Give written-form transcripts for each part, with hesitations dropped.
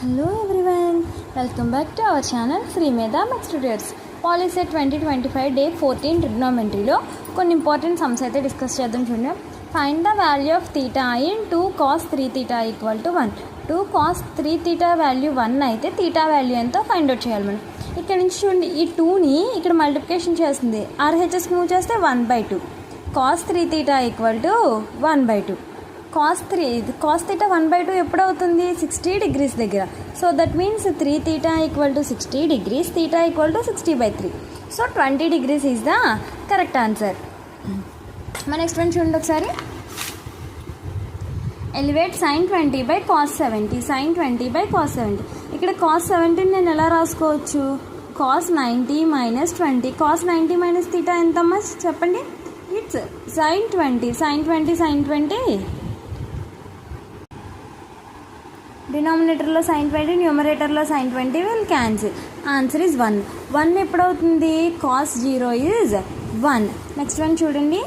Hello everyone, welcome back to our channel Free Medha Maths Tutors. Polyset 2025 Day 14 Trigonometryలో కొన్ని important sums అయితే discuss చేద్దాం. చూడండి, find the value of theta in 2 cos 3 theta equal to 1. 2 cos 3 theta value 1 అయితే theta value ఎంతో find out చేయాలి మనం. ఇక్కడ నుంచి చూడండి, ఈ 2ని ఇక్కడ మల్టిప్లికేషన్ చేస్తుంది, RHS మూవ్ చేస్తే 1/2. cos 3 theta equal to 1/2. cos theta 1/2 ఎప్పుడు అవుతుంది? 60 degrees దగ్గర. So that means 3 theta equal to 60 degrees, theta equal to 60/3. So 20 degrees is the correct answer. మన నెక్స్ట్ వన్ చూడండి ఒకసారి. Elevate sin 20 by cos 70. sin 20 by cos 70. ఇక్కడ cos 70 నేను ఎలా రాసుకోవచ్చు? cos 90 minus 20. cos 90 minus theta ఎంతమ్మా చెప్పండి? It's sin 20. sin 20 sin 20. డినామినేటర్లో sin 20, న్యూమరేటర్లో sin 20 will cancel. Answer is 1. 1 ఎప్పుడవుతుంది? cos 0 is 1. నెక్స్ట్ వన్ చూడండి.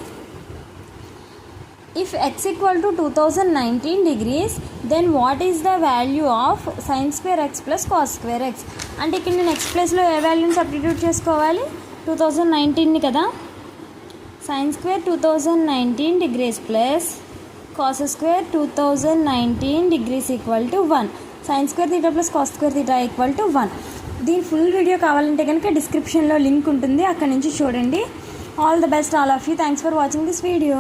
If x equal to 2019 degrees, then what is the value of sin square x plus cos square x? అంటే ఇక్కడ నేను x ప్లస్లో ఏ వాల్యూని substitute చేసుకోవాలి? 2019ని కదా. sin square 2019 degrees plus cos square 2019 degrees equal to 1. sin square theta plus cos square theta equal to 1. దీని full video కావాలంటే కనుక డిస్క్రిప్షన్లో లింక్ ఉంటుంది, అక్కడ నుంచి చూడండి. All the best all of you. Thanks for watching this video.